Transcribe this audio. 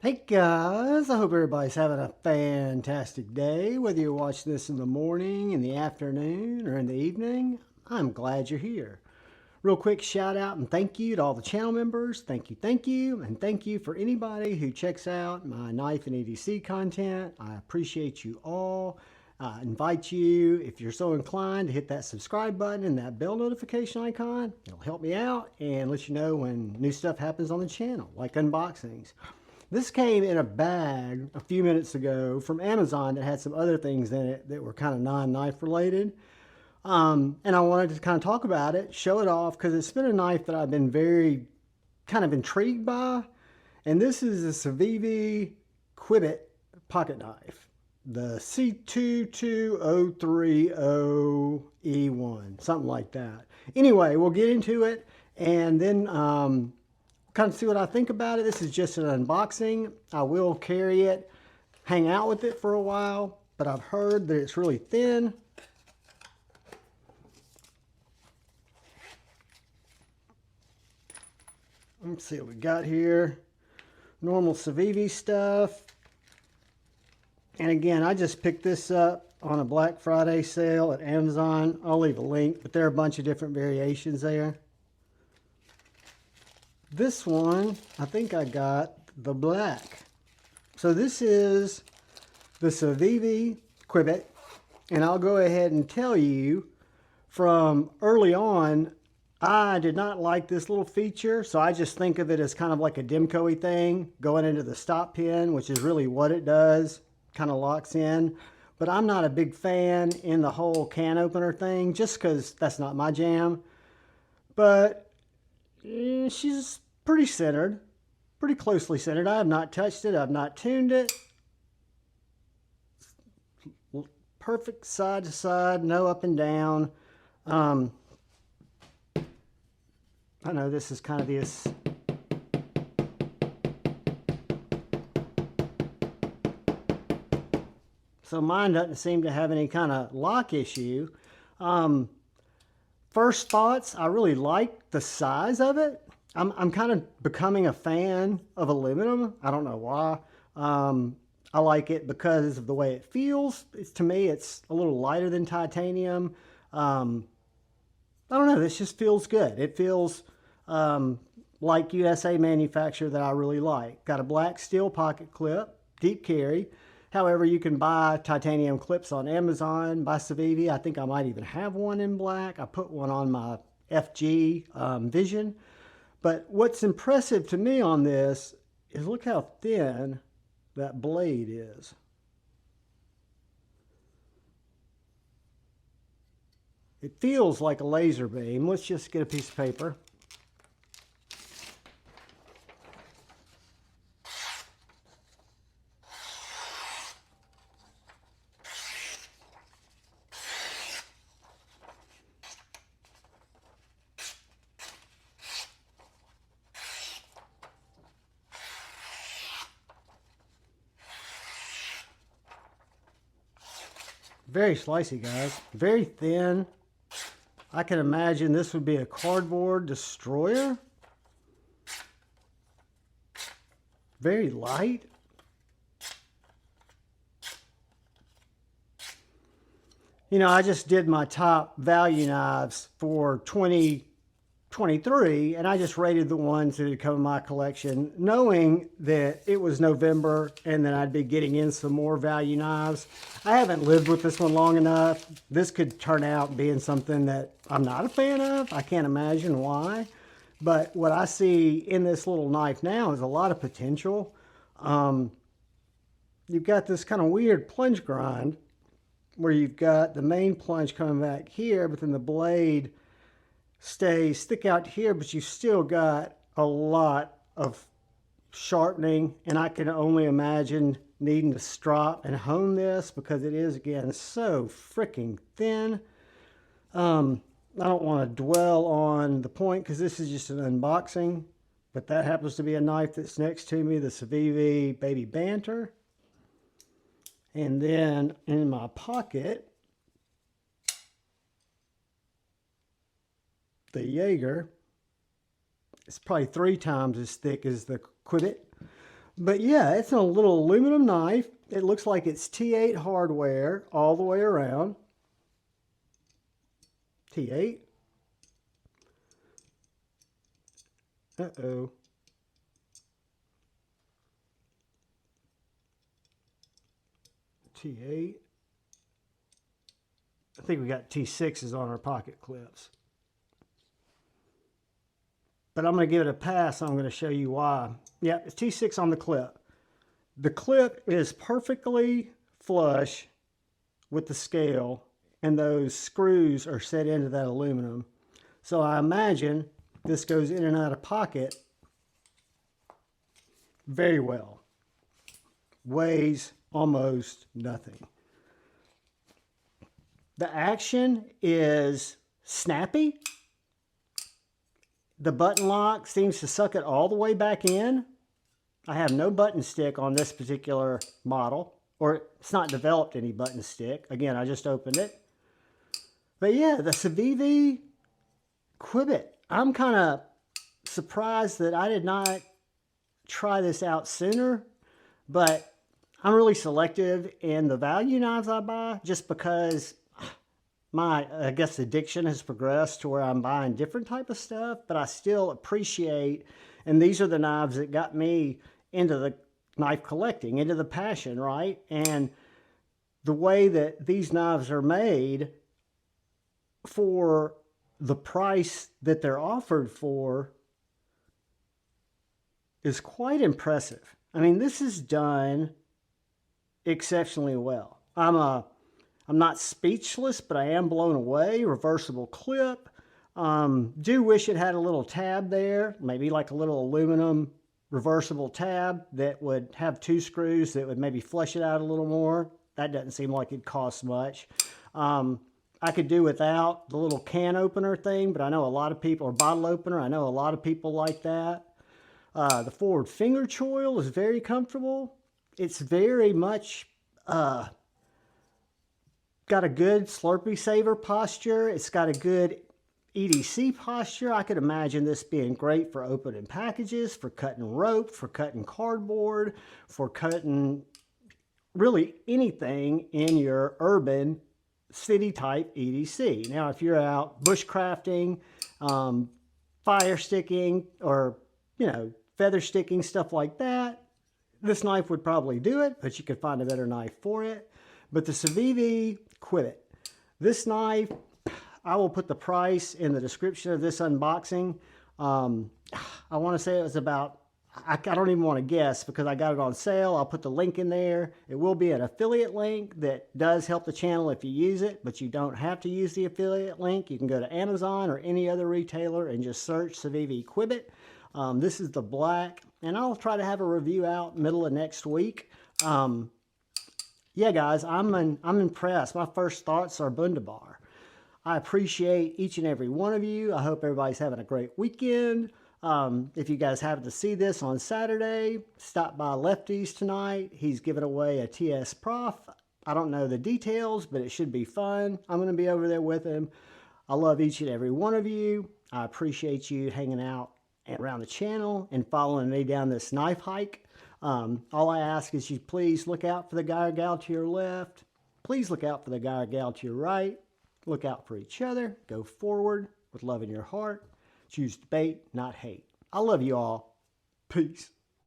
Hey guys, I hope everybody's having a fantastic day. Whether you're watching this in the morning, in the afternoon, or in the evening, I'm glad you're here. Real quick shout out and thank you to all the channel members. Thank you, and thank you for anybody who checks out my knife and EDC content. I appreciate you all. I invite you, if you're so inclined, to hit that subscribe button and that bell notification icon. It'll help me out and let you know when new stuff happens on the channel, like unboxings. This came in a bag a few minutes ago from Amazon that had some other things in it that were kind of non-knife related. And I wanted to kind of talk about it, show it off, because it's been a knife that I've been very kind of intrigued by. And this is a Civivi Qubit pocket knife, the C22030E1, something like that. Anyway, we'll get into it and then kind of see what I think about it. This is just an unboxing. I will carry it, hang out with it for a while, but I've heard that it's really thin. Let's see what we got here. Normal Civivi stuff. And again, I just picked this up on a Black Friday sale at Amazon. I'll leave a link, but there are a bunch of different variations there. This one, I think I got the black. So this is the Civivi Qubit, and I'll go ahead and tell you from early on, I did not like this little feature, so I just think of it as kind of like a Demco-y thing going into the stop pin, which is really what it does, kind of locks in. But I'm not a big fan in the whole can opener thing, just because that's not my jam. But she's pretty centered, pretty closely centered. I have not touched it. I've not tuned it. Perfect side to side, no up and down. I know this is kind of this. So mine doesn't seem to have any kind of lock issue. First thoughts, I really like the size of it. I'm kind of becoming a fan of aluminum. I don't know why. I like it because of the way it feels. To me, it's a little lighter than titanium. I don't know, this just feels good. It feels like USA manufacturer that I really like. Got a black steel pocket clip, deep carry. However, you can buy titanium clips on Amazon by Civivi. I think I might even have one in black. I put one on my FG Vision. But what's impressive to me on this is look how thin that blade is. It feels like a laser beam. Let's just get a piece of paper. Very slicey, guys. Very thin. I can imagine this would be a cardboard destroyer. Very light. You know, I just did my top value knives for 2023, and I just rated the ones that had come in my collection, knowing that it was November and then I'd be getting in some more value knives. I haven't lived with this one long enough. This could turn out being something that I'm not a fan of. I can't imagine why. But what I see in this little knife now is a lot of potential. You've got this kind of weird plunge grind where you've got the main plunge coming back here, but then the blade stick out here, but you still got a lot of sharpening, and I can only imagine needing to strop and hone this because it is, again, so freaking thin. I don't want to dwell on the point because this is just an unboxing, but that happens to be a knife that's next to me, the Civivi Baby Banter. And then in my pocket, the Jaeger. It's probably 3 times as thick as the Qubit, But yeah, it's a little aluminum knife. It looks like it's T8 hardware all the way around. T8. Uh-oh. T8. I think we got T6s on our pocket clips. But I'm going to give it a pass. I'm going to show you why. Yeah, it's T6 on the clip. The clip is perfectly flush with the scale, and those screws are set into that aluminum. So I imagine this goes in and out of pocket very well. Weighs almost nothing. The action is snappy. The button lock seems to suck it all the way back in. I have no button stick on this particular model, or it's not developed any button stick. Again, I just opened it. But yeah, the Civivi Qubit. I'm kind of surprised that I did not try this out sooner, but I'm really selective in the value knives I buy just because my, I guess, addiction has progressed to where I'm buying different type of stuff, but I still appreciate, and these are the knives that got me into the knife collecting, into the passion, right? And the way that these knives are made for the price that they're offered for is quite impressive. I mean, this is done exceptionally well. I'm not speechless, but I am blown away. Reversible clip. Do wish it had a little tab there, maybe like a little aluminum reversible tab that would have 2 screws that would maybe flush it out a little more. That doesn't seem like it costs much. I could do without the little can opener thing, but I know a lot of people, or bottle opener, I know a lot of people like that. The forward finger choil is very comfortable. It's very much got a good Slurpee saver posture. It's got a good EDC posture. I could imagine this being great for opening packages, for cutting rope, for cutting cardboard, for cutting really anything in your urban city type EDC. Now, if you're out bushcrafting, fire sticking, or, you know, feather sticking, stuff like that, this knife would probably do it, but you could find a better knife for it. But the Civivi Qubit, this knife, I will put the price in the description of this unboxing. I want to say it was about, I don't even want to guess because I got it on sale. I'll put the link in there. It will be an affiliate link that does help the channel if you use it, but you don't have to use the affiliate link. You can go to Amazon or any other retailer and just search Civivi Qubit. This is the black, and I'll try to have a review out middle of next week. Yeah, guys, I'm impressed. My first thoughts are wunderbar. I appreciate each and every one of you. I hope everybody's having a great weekend. If you guys happen to see this on Saturday, stop by Lefty's tonight. He's giving away a TS Prof. I don't know the details, but it should be fun. I'm going to be over there with him. I love each and every one of you. I appreciate you hanging out around the channel and following me down this knife hike. All I ask is you please look out for the guy or gal to your left. Please look out for the guy or gal to your right. Look out for each other. Go forward with love in your heart. Choose debate, not hate. I love you all. Peace.